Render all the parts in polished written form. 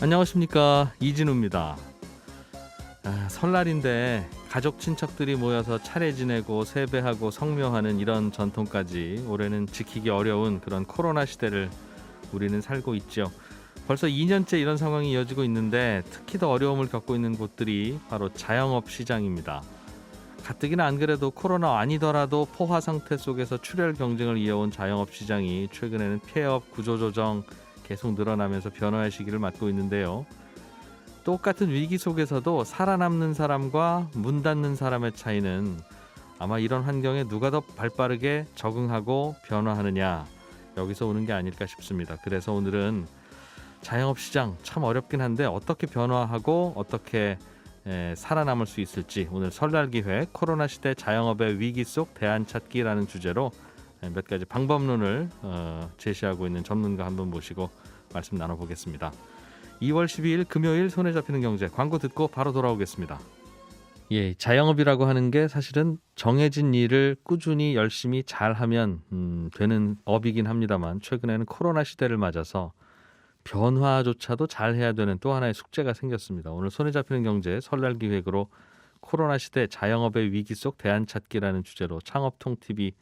안녕하십니까, 이진우입니다. 설날인데 가족 친척들이 모여서 차례 지내고 세배하고 성묘하는 이런 전통까지 올해는 지키기 어려운 그런 코로나 시대를 우리는 살고 있죠. 벌써 2년째 이런 상황이 이어지고 있는데 특히 더 어려움을 겪고 있는 곳들이 바로 자영업 시장입니다. 가뜩이나 안 그래도 코로나 아니더라도 포화 상태 속에서 출혈 경쟁을 이어온 자영업 시장이 최근에는 폐업, 구조조정 계속 늘어나면서 변화의 시기를 맞고 있는데요. 똑같은 위기 속에서도 살아남는 사람과 문 닫는 사람의 차이는 아마 이런 환경에 누가 더 발빠르게 적응하고 변화하느냐, 여기서 오는 게 아닐까 싶습니다. 그래서 오늘은 자영업 시장 참 어렵긴 한데 어떻게 변화하고 어떻게 살아남을 수 있을지, 오늘 설날 기획 코로나 시대 자영업의 위기 속 대안 찾기라는 주제로 몇 가지 방법론을 제시하고 있는 전문가 한 분 모시고 말씀 나눠보겠습니다. 2월 12일 금요일 손에 잡히는 경제, 광고 듣고 바로 돌아오겠습니다. 예, 자영업이라고 하는 게 사실은 정해진 일을 꾸준히 열심히 잘하면 되는 업이긴 합니다만, 최근에는 코로나 시대를 맞아서 변화조차도 잘해야 되는 또 하나의 숙제가 생겼습니다. 오늘 손에 잡히는 경제 설날 기획으로 코로나 시대 자영업의 위기 속 대안 찾기라는 주제로 창업통TV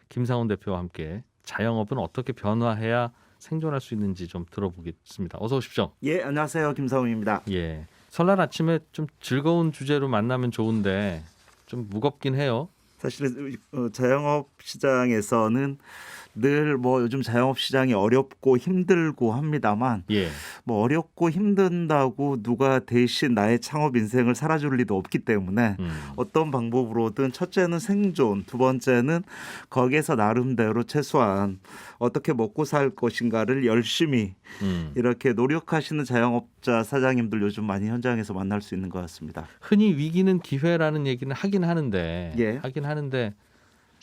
김상훈 대표와 함께 자영업은 어떻게 변화해야 생존할 수 있는지 좀 들어보겠습니다. 어서 오십시오. 예, 안녕하세요. 김상훈입니다. 예, 설날 아침에 좀 즐거운 주제로 만나면 좋은데 좀 무겁긴 해요. 사실은 자영업 시장에서는 늘 요즘 자영업 시장이 어렵고 힘들고 합니다만, 예, 어렵고 힘든다고 누가 대신 나의 창업 인생을 살아줄 리도 없기 때문에 어떤 방법으로든 첫째는 생존, 두 번째는 거기에서 나름대로 최소한 어떻게 먹고 살 것인가를 열심히 이렇게 노력하시는 자영업자 사장님들 요즘 많이 현장에서 만날 수 있는 것 같습니다. 흔히 위기는 기회라는 얘기는 예. 하긴 하는데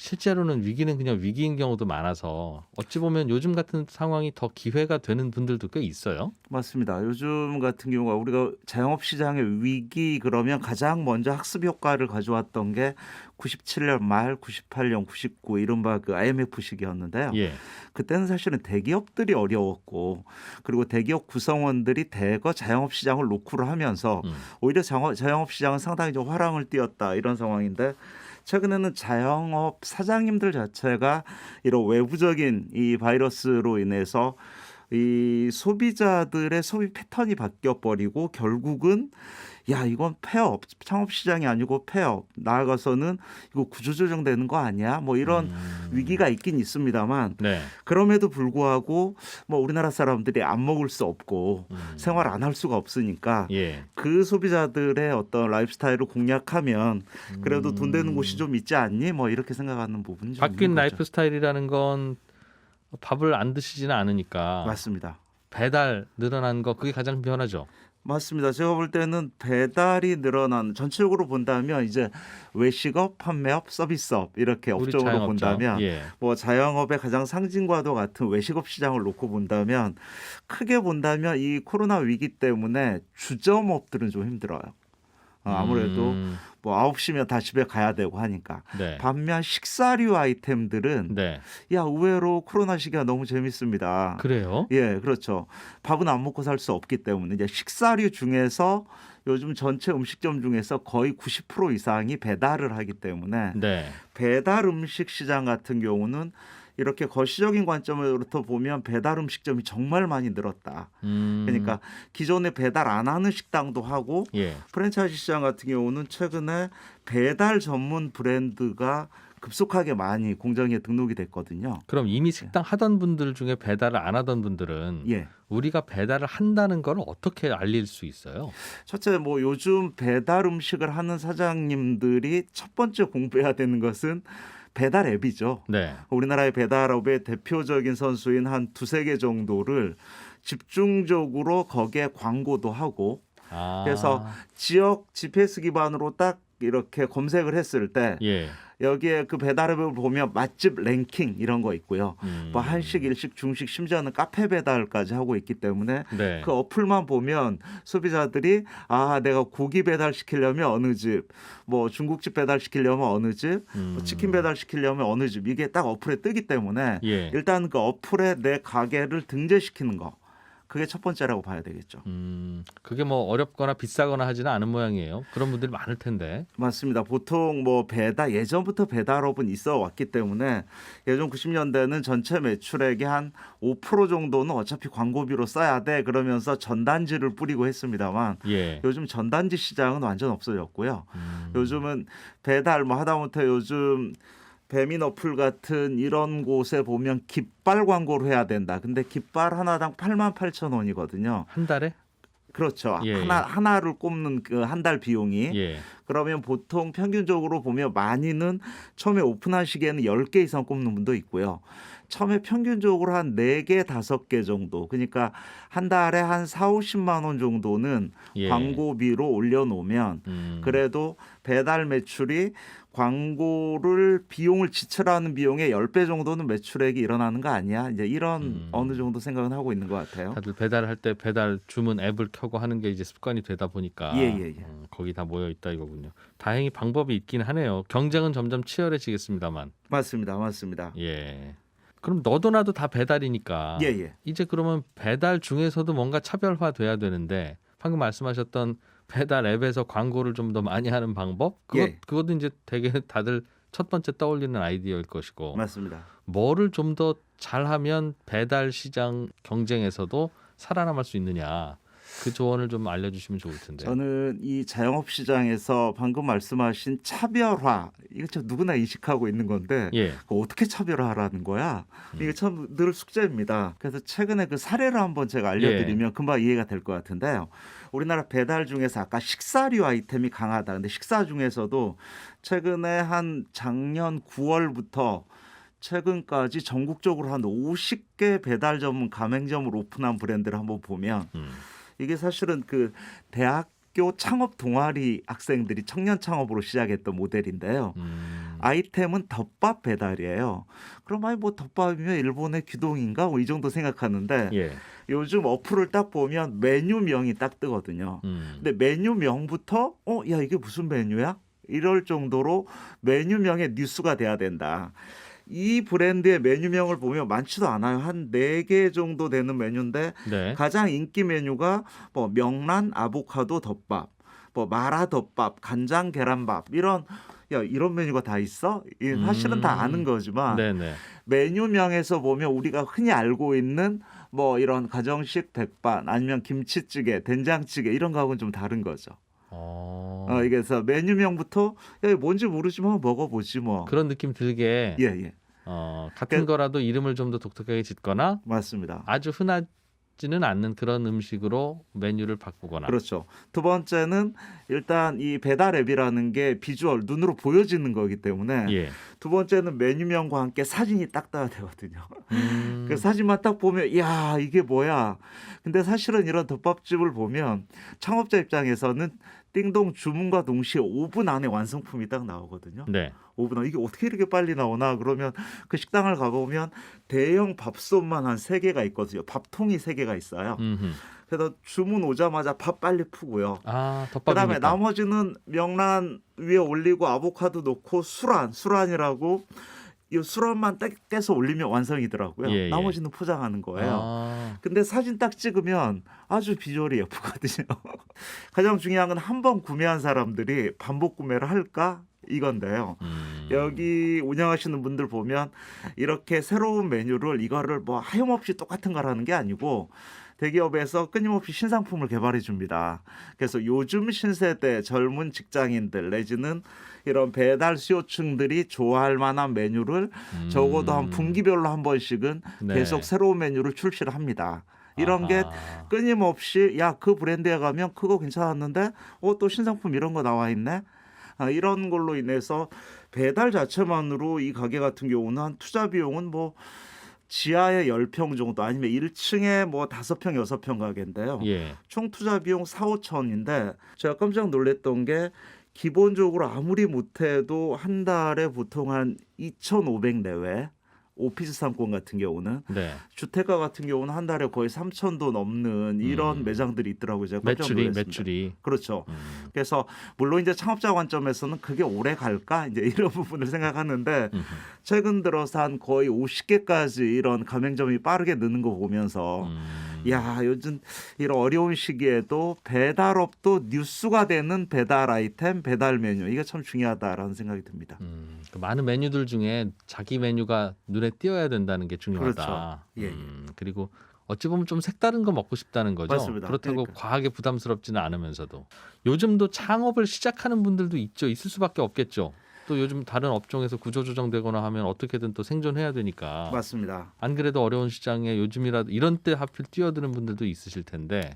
실제로는 위기는 그냥 위기인 경우도 많아서 어찌 보면 요즘 같은 상황이 더 기회가 되는 분들도 꽤 있어요. 맞습니다. 요즘 같은 경우가 우리가 자영업 시장의 위기 그러면 가장 먼저 학습 효과를 가져왔던 게 97년 말, 98년, 99 이른바 그 IMF 시기였는데요. 예, 그때는 사실은 대기업들이 어려웠고, 그리고 대기업 구성원들이 대거 자영업 시장을 노크를 하면서 오히려 자영업 시장은 상당히 좀 화랑을 띄었다, 이런 상황인데, 최근에는 자영업 사장님들 자체가 이런 외부적인 이 바이러스로 인해서 이 소비자들의 소비 패턴이 바뀌어 버리고, 결국은 야, 이건 폐업, 창업 시장이 아니고 폐업, 나아가서는 이거 구조조정 되는 거 아니야? 이런 위기가 있긴 있습니다만, 네, 그럼에도 불구하고 우리나라 사람들이 안 먹을 수 없고 생활 안 할 수가 없으니까, 예, 그 소비자들의 어떤 라이프스타일을 공략하면 그래도 돈 되는 곳이 좀 있지 않니? 이렇게 생각하는 부분이 좀 바뀐 있는 거죠. 라이프 스타일이라는 건 밥을 안 드시지는 않으니까 맞습니다. 배달 늘어난 거, 그게 가장 변하죠. 맞습니다. 제가 볼 때는 배달이 늘어난, 전체적으로 본다면 이제 외식업, 판매업, 서비스업 이렇게 우리 업종으로 자영업자. 본다면, 예. 자영업의 가장 상징과도 같은 외식업 시장을 놓고 본다면, 크게 본다면 이 코로나 위기 때문에 주점업들은 좀 힘들어요. 아무래도 9시면 다 집에 가야 되고 하니까. 네. 반면 식사류 아이템들은 네. 의외로 코로나 시기가 너무 재밌습니다. 그래요? 예, 그렇죠. 밥은 안 먹고 살 수 없기 때문에 이제 식사류 중에서 요즘 전체 음식점 중에서 거의 90% 이상이 배달을 하기 때문에, 네. 배달 음식 시장 같은 경우는 이렇게 거시적인 관점으로부터 보면 배달 음식점이 정말 많이 늘었다. 그러니까 기존에 배달 안 하는 식당도 하고, 예. 프랜차이즈 시장 같은 경우는 최근에 배달 전문 브랜드가 급속하게 많이 공장에 등록이 됐거든요. 그럼 이미 식당 하던 분들 중에 배달을 안 하던 분들은 예. 우리가 배달을 한다는 걸 어떻게 알릴 수 있어요? 첫째, 요즘 배달 음식을 하는 사장님들이 첫 번째 공부해야 되는 것은 배달 앱이죠. 네. 우리나라의 배달업의 대표적인 선수인 한 두세 개 정도를 집중적으로 거기에 광고도 하고, 그래서 지역 GPS 기반으로 딱 이렇게 검색을 했을 때 예. 여기에 그 배달앱을 보면 맛집 랭킹 이런 거 있고요. 한식, 일식, 중식, 심지어는 카페 배달까지 하고 있기 때문에, 네. 그 어플만 보면 소비자들이 내가 고기 배달 시키려면 어느 집, 중국집 배달 시키려면 어느 집, 치킨 배달 시키려면 어느 집, 이게 딱 어플에 뜨기 때문에 예. 일단 그 어플에 내 가게를 등재시키는 거, 그게 첫 번째라고 봐야 되겠죠. 그게 뭐 어렵거나 비싸거나 하지는 않은 모양이에요. 그런 분들이 많을 텐데. 맞습니다. 보통 뭐 배달 예전부터 배달업은 있어 왔기 때문에 예전 90년대는 전체 매출액의 한 5% 정도는 어차피 광고비로 써야 돼 그러면서 전단지를 뿌리고 했습니다만 예. 요즘 전단지 시장은 완전 없어졌고요. 요즘은 배달 뭐 하다못해 요즘 배민 어플 같은 이런 곳에 보면 깃발 광고를 해야 된다. 근데 깃발 하나당 88,000원이거든요. 한 달에? 그렇죠. 예, 하나를 꼽는 그 한 달 비용이. 예. 그러면 보통 평균적으로 보면 많이는 처음에 오픈하시기에는 10개 이상 꼽는 분도 있고요. 처음에 평균적으로 한 4개, 5개 정도. 그러니까 한 달에 한 4, 50만 원 정도는 예. 광고비로 올려놓으면 그래도 배달 매출이 광고를 비용을 지출하는 비용의 10배 정도는 매출액이 일어나는 거 아니야? 이제 이런 어느 정도 생각은 하고 있는 것 같아요. 다들 배달할 때 배달 주문 앱을 켜고 하는 게 이제 습관이 되다 보니까 예. 거기 다 모여 있다 이거군요. 다행히 방법이 있긴 하네요. 경쟁은 점점 치열해지겠습니다만. 맞습니다. 예. 그럼 너도 나도 다 배달이니까 예. 이제 그러면 배달 중에서도 뭔가 차별화 돼야 되는데 방금 말씀하셨던 배달 앱에서 광고를 좀 더 많이 하는 방법? 그것도 이제 되게 다들 첫 번째 떠올리는 아이디어일 것이고 맞습니다. 뭐를 좀 더 잘하면 배달 시장 경쟁에서도 살아남을 수 있느냐 그 조언을 좀 알려주시면 좋을 텐데. 저는 이 자영업 시장에서 방금 말씀하신 차별화 이거 참 누구나 인식하고 있는 건데 예. 그거 어떻게 차별화하라는 거야? 이게 참 늘 숙제입니다. 그래서 최근에 그 사례를 한번 제가 알려드리면 금방 이해가 될 것 같은데요. 우리나라 배달 중에서 아까 식사류 아이템이 강하다. 근데 식사 중에서도 최근에 한 작년 9월부터 최근까지 전국적으로 한 50개 배달 전문 가맹점을 오픈한 브랜드를 한번 보면 이게 사실은 그 대학교 창업 동아리 학생들이 청년 창업으로 시작했던 모델인데요. 아이템은 덮밥 배달이에요. 그럼 아니 뭐 덮밥이면 일본의 규동인가 뭐 이 정도 생각하는데 예. 요즘 어플을 딱 보면 메뉴명이 딱 뜨거든요. 근데 메뉴명부터 야 이게 무슨 메뉴야? 이럴 정도로 메뉴명에 뉴스가 돼야 된다. 이 브랜드의 메뉴명을 보면 많지도 않아요. 한 4개 정도 되는 메뉴인데 네. 가장 인기 메뉴가 뭐 명란 아보카도 덮밥, 뭐 마라 덮밥, 간장 계란밥 이런 메뉴가 다 있어? 사실은 다 아는 거지만 네네. 메뉴명에서 보면 우리가 흔히 알고 있는 뭐 이런 가정식 백반 아니면 김치찌개, 된장찌개 이런 거하고는 좀 다른 거죠. 그래서 메뉴명부터 야, 뭔지 모르지만 먹어보지 뭐. 그런 느낌 들게 예. 같은 거라도 이름을 좀 더 독특하게 짓거나 맞습니다. 아주 흔하지는 않는 그런 음식으로 메뉴를 바꾸거나. 그렇죠. 두 번째는 일단 이 배달 앱이라는 게 비주얼 눈으로 보여지는 거기 때문에 예. 두 번째는 메뉴명과 함께 사진이 딱 떠야 되거든요. 그 사진만 딱 보면 야 이게 뭐야. 근데 사실은 이런 덮밥집을 보면 창업자 입장에서는 띵동 주문과 동시에 5분 안에 완성품이 딱 나오거든요. 네. 5분 안에 이게 어떻게 이렇게 빨리 나오나 그러면 그 식당을 가보면 대형 밥솥만 한 3개가 있거든요. 밥통이 3개가 있어요. 그래서 주문 오자마자 밥 빨리 푸고요. 덮밥이니까. 그다음에 나머지는 명란 위에 올리고 아보카도 넣고 수란이라고 이 수란만 딱 떼서 올리면 완성이더라고요. 예. 나머지는 포장하는 거예요. 근데 사진 딱 찍으면 아주 비주얼이 예쁘거든요. 가장 중요한 건 한 번 구매한 사람들이 반복 구매를 할까? 이건데요. 여기 운영하시는 분들 보면 이렇게 새로운 메뉴를 이거를 뭐 하염없이 똑같은 거라는 게 아니고 대기업에서 끊임없이 신상품을 개발해 줍니다. 그래서 요즘 신세대 젊은 직장인들 내지는 이런 배달 수요층들이 좋아할 만한 메뉴를 적어도 한 분기별로 한 번씩은 계속 새로운 메뉴를 출시를 합니다. 이런 게 끊임없이 야, 그 브랜드에 가면 그거 괜찮았는데 또 신상품 이런 거 나와 있네. 이런 걸로 인해서 배달 자체만으로 이 가게 같은 경우는 한 투자 비용은 뭐 지하에 10평 정도 아니면 1층에 뭐 5평, 6평 가게인데요. 예. 총 투자 비용 4, 5천인데 제가 깜짝 놀랐던 게 기본적으로 아무리 못해도 한 달에 보통 한 2,500 내외 오피스 상권 같은 경우는 주택가 같은 경우는 한 달에 거의 3,000도 넘는 이런 매장들이 있더라고요. 제가 깜짝 놀랐습니다. 매출이. 그렇죠. 그래서 물론 이제 창업자 관점에서는 그게 오래 갈까 이제 이런 부분을 생각하는데 최근 들어서 한 거의 50개까지 이런 가맹점이 빠르게 느는 거 보면서 야, 요즘 이런 어려운 시기에도 배달업도 뉴스가 되는 배달 아이템, 배달 메뉴 이게 참 중요하다라는 생각이 듭니다. 그 많은 메뉴들 중에 자기 메뉴가 눈에 띄어야 된다는 게 중요하다. 그렇죠. 예, 예. 그리고 어찌 보면 좀 색다른 거 먹고 싶다는 거죠. 맞습니다. 그렇다고 그러니까. 과하게 부담스럽지는 않으면서도 요즘도 창업을 시작하는 분들도 있을 수밖에 없겠죠. 또 요즘 다른 업종에서 구조조정되거나 하면 어떻게든 또 생존해야 되니까. 맞습니다. 안 그래도 어려운 시장에 요즘이라도 이런 때 하필 뛰어드는 분들도 있으실 텐데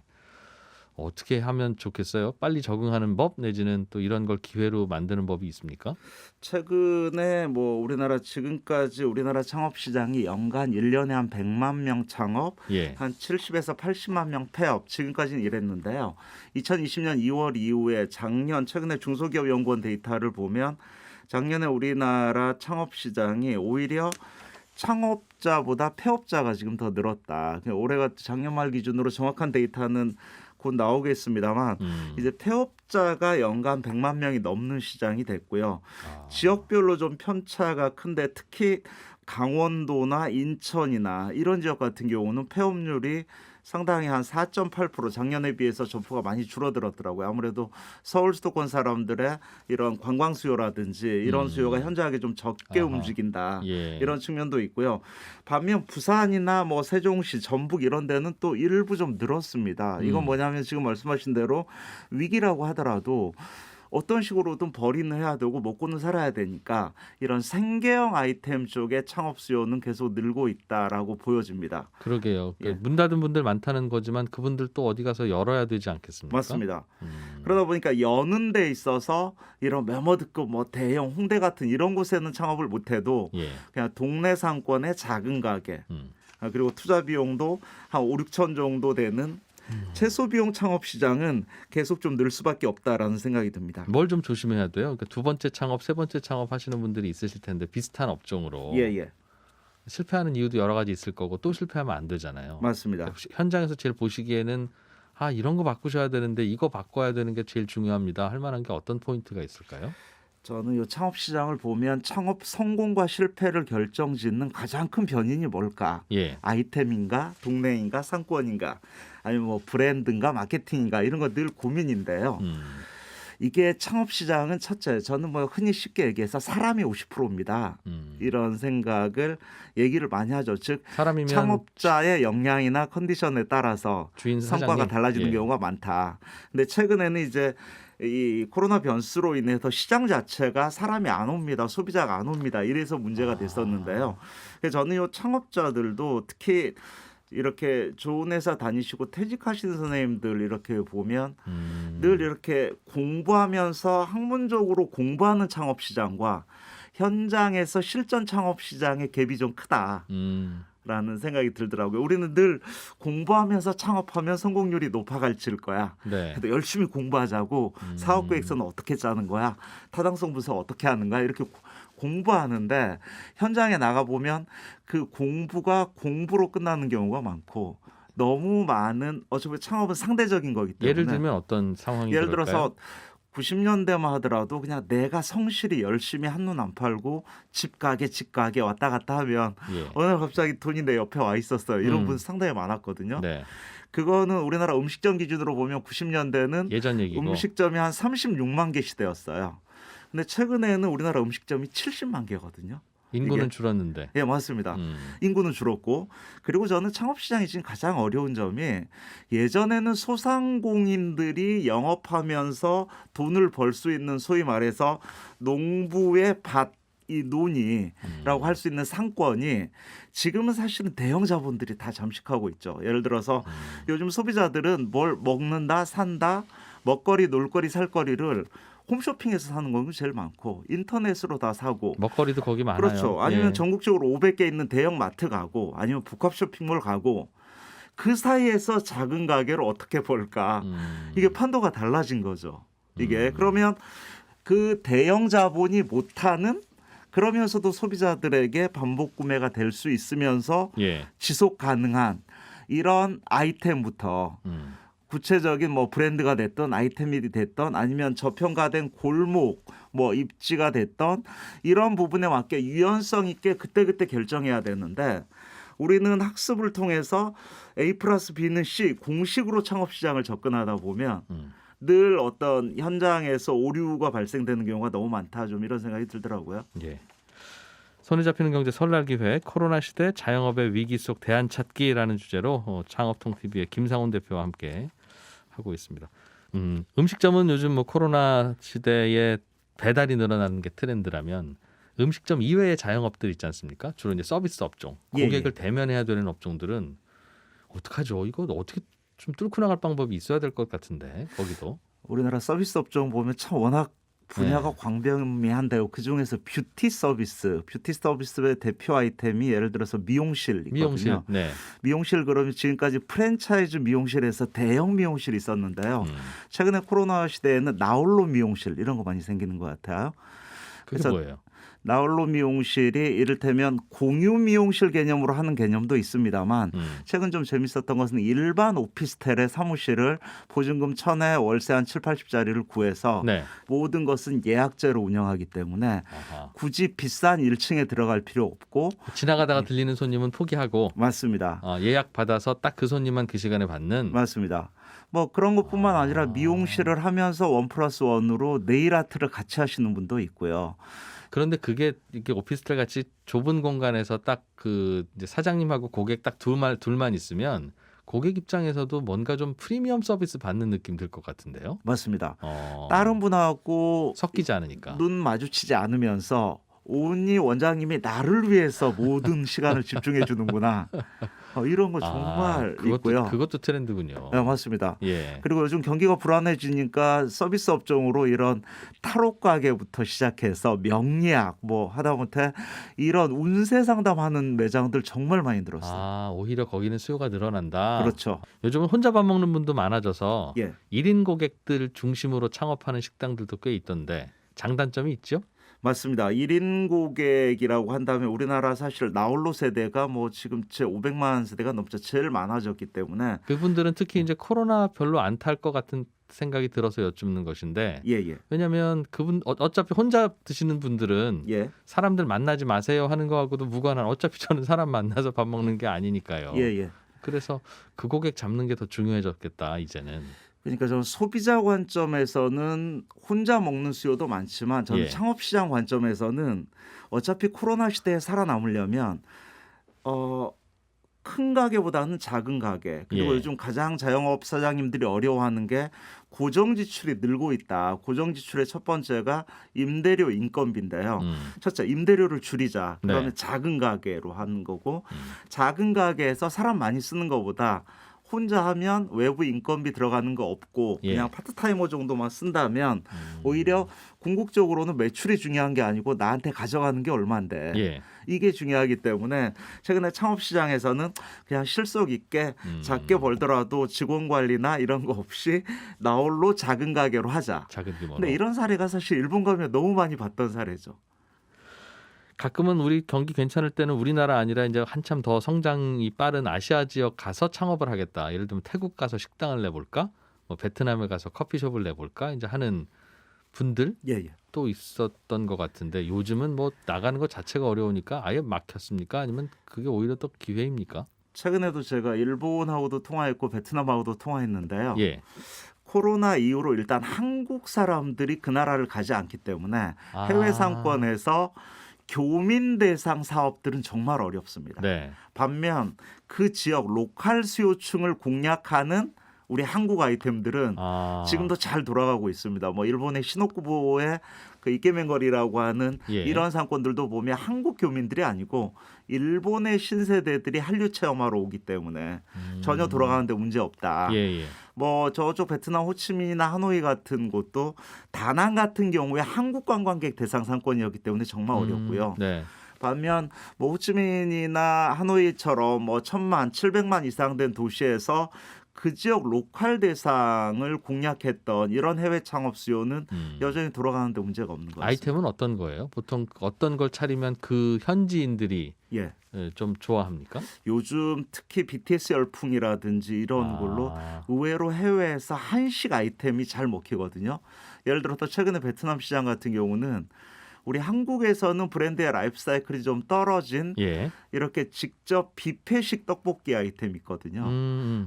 어떻게 하면 좋겠어요? 빨리 적응하는 법 내지는 또 이런 걸 기회로 만드는 법이 있습니까? 최근에 뭐 우리나라 지금까지 우리나라 창업 시장이 연간 1년에 한 100만 명 창업, 예. 한 70에서 80만 명 폐업 지금까지는 이랬는데요. 2020년 2월 이후에 작년 최근에 중소기업 연구원 데이터를 보면 작년에 우리나라 창업 시장이 오히려 창업자보다 폐업자가 지금 더 늘었다. 올해가 작년 말 기준으로 정확한 데이터는 곧 나오겠습니다만 이제 폐업자가 연간 100만 명이 넘는 시장이 됐고요. 지역별로 좀 편차가 큰데 특히 강원도나 인천이나 이런 지역 같은 경우는 폐업률이 상당히 한 4.8% 작년에 비해서 점포가 많이 줄어들었더라고요. 아무래도 서울 수도권 사람들의 이런 관광 수요라든지 이런 수요가 현저하게 좀 적게 아하. 움직인다. 예. 이런 측면도 있고요. 반면 부산이나 뭐 세종시, 전북 이런 데는 또 일부 좀 늘었습니다. 이건 뭐냐면 지금 말씀하신 대로 위기라고 하더라도 어떤 식으로든 벌이는 해야 되고 먹고는 살아야 되니까 이런 생계형 아이템 쪽의 창업 수요는 계속 늘고 있다라고 보여집니다. 그러게요. 예. 문 닫은 분들 많다는 거지만 그분들 또 어디 가서 열어야 되지 않겠습니까? 맞습니다. 그러다 보니까 여는 데 있어서 이런 메머드급 뭐 대형 홍대 같은 이런 곳에는 창업을 못해도 예. 그냥 동네 상권의 작은 가게 그리고 투자 비용도 한 5, 6천 정도 되는 최소 비용 창업 시장은 계속 좀 늘 수밖에 없다라는 생각이 듭니다. 뭘 좀 조심해야 돼요? 그러니까 두 번째 창업, 세 번째 창업 하시는 분들이 있으실 텐데 비슷한 업종으로 예. 실패하는 이유도 여러 가지 있을 거고 또 실패하면 안 되잖아요. 맞습니다. 그러니까 현장에서 제일 보시기에는 이런 거 바꾸셔야 되는데 이거 바꿔야 되는 게 제일 중요합니다. 할 만한 게 어떤 포인트가 있을까요? 저는 이 창업 시장을 보면 창업 성공과 실패를 결정짓는 가장 큰 변인이 뭘까? 예. 아이템인가, 동네인가, 상권인가, 아니면 뭐 브랜드인가, 마케팅인가 이런 거 늘 고민인데요. 이게 창업 시장은 첫째, 저는 뭐 흔히 쉽게 얘기해서 사람이 50%입니다. 이런 생각을 얘기를 많이 하죠. 즉 사람이면 창업자의 역량이나 컨디션에 따라서 주인 성과가 사장님. 달라지는 예. 경우가 많다. 근데 최근에는 이제 이 코로나 변수로 인해서 시장 자체가 사람이 안 옵니다. 소비자가 안 옵니다. 이래서 문제가 됐었는데요. 그래서 저는 이 창업자들도 특히 이렇게 좋은 회사 다니시고 퇴직하시는 선생님들 이렇게 보면 늘 이렇게 공부하면서 학문적으로 공부하는 창업 시장과 현장에서 실전 창업 시장의 갭이 좀 크다. 라는 생각이 들더라고요. 우리는 늘 공부하면서 창업하면 성공률이 높아갈질 거야. 네. 근데 열심히 공부하자고 사업 계획서는 어떻게 짜는 거야? 타당성 분석 어떻게 하는 거야? 이렇게 공부하는데 현장에 나가 보면 그 공부가 공부로 끝나는 경우가 많고 너무 많은 어차피 창업은 상대적인 거기 때문에 예를 들면 어떤 상황이 예를 그럴까요? 들어서 90년대만 하더라도 그냥 내가 성실히 열심히 한눈 안 팔고 집 가게 왔다 갔다 하면 예. 어느 날 갑자기 돈이 내 옆에 와 있었어요. 이런 분 상당히 많았거든요. 네. 그거는 우리나라 음식점 기준으로 보면 90년대는 예전 얘기고. 음식점이 한 36만 개 시대였어요. 근데 최근에는 우리나라 음식점이 70만 개거든요. 인구는 이게- 줄었는데. 예, 맞습니다. 인구는 줄었고 그리고 저는 창업시장이 지금 가장 어려운 점이 예전에는 소상공인들이 영업하면서 돈을 벌 수 있는 소위 말해서 농부의 밭 이 논이라고 할 수 있는 상권이 지금은 사실은 대형 자본들이 다 잠식하고 있죠. 예를 들어서 요즘 소비자들은 뭘 먹는다, 산다, 먹거리, 놀거리, 살거리를 홈쇼핑에서 사는 건 제일 많고 인터넷으로 다 사고 먹거리도 거기 많아요. 그렇죠. 아니면 예. 전국적으로 500개 있는 대형 마트 가고 아니면 복합 쇼핑몰 가고 그 사이에서 작은 가게를 어떻게 벌까? 이게 판도가 달라진 거죠. 이게 그러면 그 대형 자본이 못하는 그러면서도 소비자들에게 반복 구매가 될 수 있으면서 예. 지속 가능한 이런 아이템부터 구체적인 뭐 브랜드가 됐던 아이템이 됐던 아니면 저평가된 골목 뭐 입지가 됐던 이런 부분에 맞게 유연성 있게 그때그때 결정해야 되는데 우리는 학습을 통해서 A 플러스 B는 C 공식으로 창업시장을 접근하다 보면 늘 어떤 현장에서 오류가 발생되는 경우가 너무 많다. 좀 이런 생각이 들더라고요. 예. 손에 잡히는 경제 설날 기획 코로나 시대 자영업의 위기 속 대안 찾기라는 주제로 창업통 TV의 김상훈 대표와 함께 하고 있습니다. 음식점은 요즘 뭐 코로나 시대에 배달이 늘어나는 게 트렌드라면 음식점 이외의 자영업들 있지 않습니까? 주로 이제 서비스 업종, 예, 고객을 예. 대면해야 되는 업종들은 어떡하죠? 이거 어떻게 좀 뚫고 나갈 방법이 있어야 될 것 같은데 거기도. 우리나라 서비스 업종 보면 참 워낙 분야가 네. 광범위한데요. 그중에서 뷰티 서비스의 대표 아이템이 예를 들어서 미용실 미용실. 있거든요. 네. 미용실 그러면 지금까지 프랜차이즈 미용실에서 대형 미용실이 있었는데요. 최근에 코로나 시대에는 나홀로 미용실 이런 거 많이 생기는 것 같아요. 그게 그래서 뭐예요? 나홀로 미용실이 이를테면 공유 미용실 개념으로 하는 개념도 있습니다만 최근 좀 재밌었던 것은 일반 오피스텔의 사무실을 보증금 1,000에 월세 한 7, 80짜리를 구해서 네. 모든 것은 예약제로 운영하기 때문에 아하. 굳이 비싼 1층에 들어갈 필요 없고 지나가다가 들리는 손님은 포기하고 맞습니다. 예약 받아서 딱 그 손님만 그 시간에 받는. 맞습니다. 뭐 그런 것뿐만 아니라 미용실을 하면서 1+1으로 네일 아트를 같이 하시는 분도 있고요. 그런데 그게 이렇게 오피스텔 같이 좁은 공간에서 딱 그 이제 사장님하고 고객 딱 둘만 있으면 고객 입장에서도 뭔가 좀 프리미엄 서비스 받는 느낌 들 것 같은데요. 맞습니다. 다른 분하고 섞이지 않으니까. 눈 마주치지 않으면서 온니 원장님이 나를 위해서 모든 시간을 집중해 주는구나. 이런 거 정말 있고요. 그것도 트렌드군요. 네, 맞습니다. 예. 그리고 요즘 경기가 불안해지니까 서비스 업종으로 이런 타로 가게부터 시작해서 명리학 뭐 하다못해 이런 운세 상담하는 매장들 정말 많이 늘었어요. 오히려 거기는 수요가 늘어난다. 그렇죠. 요즘은 혼자 밥 먹는 분도 많아져서 예. 1인 고객들 중심으로 창업하는 식당들도 꽤 있던데 장단점이 있죠? 맞습니다. 1인 고객이라고 한다면 우리나라 사실 나홀로 세대가 뭐 지금 제 500만 세대가 넘죠. 제일 많아졌기 때문에 그분들은 특히 이제 코로나 별로 안 탈 것 같은 생각이 들어서 여쭙는 것인데 예. 왜냐하면 그분 어차피 혼자 드시는 분들은 예. 사람들 만나지 마세요 하는 거하고도 무관한 어차피 저는 사람 만나서 밥 먹는 게 아니니까요. 예. 그래서 그 고객 잡는 게 더 중요해졌겠다 이제는. 그러니까 저는 소비자 관점에서는 혼자 먹는 수요도 많지만 저는 예. 창업시장 관점에서는 어차피 코로나 시대에 살아남으려면 큰 가게보다는 작은 가게 그리고 예. 요즘 가장 자영업 사장님들이 어려워하는 게 고정 지출이 늘고 있다. 고정 지출의 첫 번째가 임대료 인건비인데요. 첫째 임대료를 줄이자. 그러면 네. 작은 가게로 하는 거고 작은 가게에서 사람 많이 쓰는 것보다 혼자 하면 외부 인건비 들어가는 거 없고 예. 그냥 파트타이머 정도만 쓴다면 오히려 궁극적으로는 매출이 중요한 게 아니고 나한테 가져가는 게 얼마인데 예. 이게 중요하기 때문에 최근에 창업시장에서는 그냥 실속 있게 작게 벌더라도 직원 관리나 이런 거 없이 나홀로 작은 가게로 하자. 작은 규모로. 근데 이런 사례가 사실 일본 가면 너무 많이 봤던 사례죠. 가끔은 우리 경기 괜찮을 때는 우리나라 아니라 이제 한참 더 성장이 빠른 아시아 지역 가서 창업을 하겠다. 예를 들면 태국 가서 식당을 내볼까? 뭐 베트남에 가서 커피숍을 내볼까? 이제 하는 분들 예. 또 있었던 것 같은데 요즘은 뭐 나가는 것 자체가 어려우니까 아예 막혔습니까? 아니면 그게 오히려 또 기회입니까? 최근에도 제가 일본하고도 통화했고 베트남하고도 통화했는데요. 예. 코로나 이후로 일단 한국 사람들이 그 나라를 가지 않기 때문에 해외 상권에서 교민 대상 사업들은 정말 어렵습니다. 네. 반면 그 지역 로컬 수요층을 공략하는 우리 한국 아이템들은 지금도 잘 돌아가고 있습니다. 뭐 일본의 시노쿠보의 그 이케멘 거리라고 하는 예. 이런 상권들도 보면 한국 교민들이 아니고 일본의 신세대들이 한류 체험하러 오기 때문에 전혀 돌아가는데 문제 없다. 예. 뭐 저쪽 베트남 호치민이나 하노이 같은 곳도 다낭 같은 경우에 한국 관광객 대상 상권이었기 때문에 정말 어렵고요. 네. 반면 뭐 호치민이나 하노이처럼 뭐 1,000만, 700만 이상 된 도시에서 그 지역 로컬 대상을 공략했던 이런 해외 창업 수요는 여전히 돌아가는데 문제가 없는 것 같습니다. 아이템은 어떤 거예요? 보통 어떤 걸 차리면 그 현지인들이 예. 좀 좋아합니까? 요즘 특히 BTS 열풍이라든지 이런 걸로 의외로 해외에서 한식 아이템이 잘 먹히거든요. 예를 들어서 최근에 베트남 시장 같은 경우는 우리 한국에서는 브랜드의 라이프 사이클이 좀 떨어진 예. 이렇게 직접 뷔페식 떡볶이 아이템이 있거든요.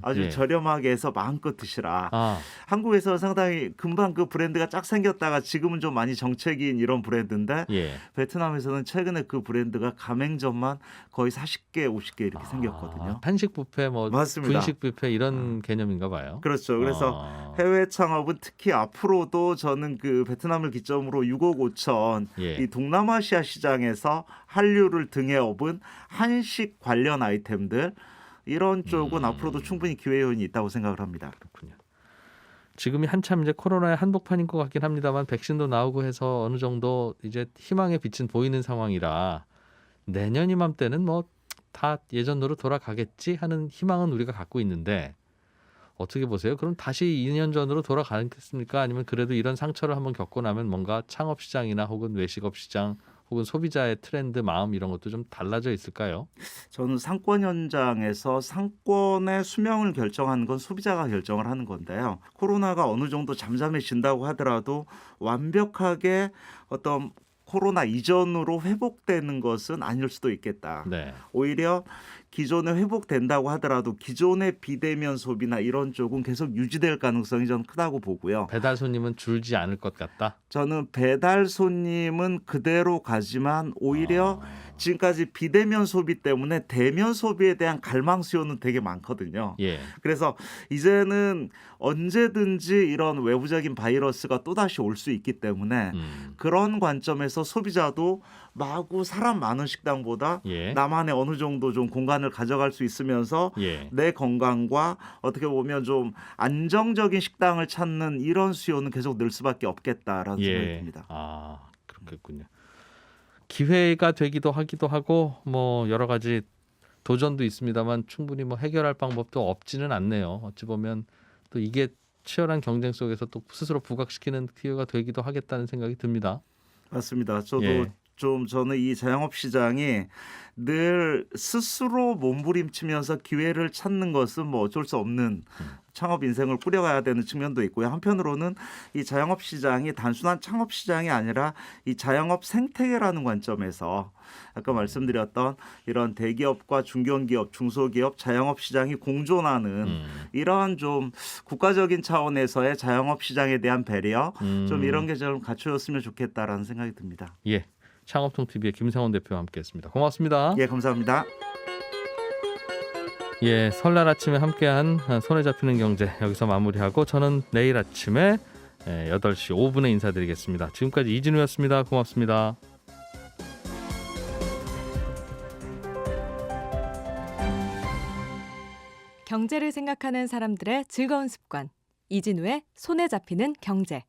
아주 예. 저렴하게 해서 마음껏 드시라. 아, 한국에서 상당히 금방 그 브랜드가 쫙 생겼다가 지금은 좀 많이 정체기인 이런 브랜드인데 예. 베트남에서는 최근에 그 브랜드가 가맹점만 거의 40개, 50개 이렇게 생겼거든요. 한식 뷔페, 뭐 맞습니다. 분식 뷔페 이런 개념인가 봐요. 그렇죠. 그래서 해외 창업은 특히 앞으로도 저는 그 베트남을 기점으로 6억 5천 예. 이 동남아시아 시장에서 한류를 등에 업은 한식 관련 아이템들 이런 쪽은 앞으로도 충분히 기회 요인이 있다고 생각을 합니다. 그렇군요. 지금이 한참 이제 코로나의 한복판인 것 같긴 합니다만 백신도 나오고 해서 어느 정도 이제 희망의 빛은 보이는 상황이라 내년 이맘때는 뭐 다 예전으로 돌아가겠지 하는 희망은 우리가 갖고 있는데 어떻게 보세요? 그럼 다시 2년 전으로 돌아가겠습니까? 아니면 그래도 이런 상처를 한번 겪고 나면 뭔가 창업 시장이나 혹은 외식업 시장 혹은 소비자의 트렌드, 마음 이런 것도 좀 달라져 있을까요? 저는 상권 현장에서 상권의 수명을 결정하는 건 소비자가 결정을 하는 건데요. 코로나가 어느 정도 잠잠해진다고 하더라도 완벽하게 어떤 코로나 이전으로 회복되는 것은 아닐 수도 있겠다. 네. 오히려 기존에 회복된다고 하더라도 기존의 비대면 소비나 이런 쪽은 계속 유지될 가능성이 저는 크다고 보고요. 배달 손님은 줄지 않을 것 같다. 저는 배달 손님은 그대로 가지만 오히려 지금까지 비대면 소비 때문에 대면 소비에 대한 갈망 수요는 되게 많거든요. 예. 그래서 이제는 언제든지 이런 외부적인 바이러스가 또다시 올 수 있기 때문에 그런 관점에서 소비자도 마구 사람 많은 식당보다 예. 나만의 어느 정도 좀 공간을 가져갈 수 있으면서 예. 내 건강과 어떻게 보면 좀 안정적인 식당을 찾는 이런 수요는 계속 늘 수밖에 없겠다라는 생각이 예. 듭니다. 아, 그렇겠군요. 기회가 되기도 하기도 하고 뭐 여러 가지 도전도 있습니다만 충분히 뭐 해결할 방법도 없지는 않네요. 어찌 보면 또 이게 치열한 경쟁 속에서 또 스스로 부각시키는 기회가 되기도 하겠다는 생각이 듭니다. 맞습니다. 저도 예. 좀 저는 이 자영업 시장이 늘 스스로 몸부림치면서 기회를 찾는 것은 뭐 어쩔 수 없는 창업 인생을 꾸려가야 되는 측면도 있고요. 한편으로는 이 자영업 시장이 단순한 창업 시장이 아니라 이 자영업 생태계라는 관점에서 아까 말씀드렸던 이런 대기업과 중견기업, 중소기업, 자영업 시장이 공존하는 이러한 좀 국가적인 차원에서의 자영업 시장에 대한 배려 좀 이런 게 좀 갖춰졌으면 좋겠다라는 생각이 듭니다. 예. 창업통TV의 김상원 대표와 함께했습니다. 고맙습니다. 예, 감사합니다. 예, 설날 아침에 함께한 손에 잡히는 경제 여기서 마무리하고 저는 내일 아침에 8시 5분에 인사드리겠습니다. 지금까지 이진우였습니다. 고맙습니다. 경제를 생각하는 사람들의 즐거운 습관. 이진우의 손에 잡히는 경제.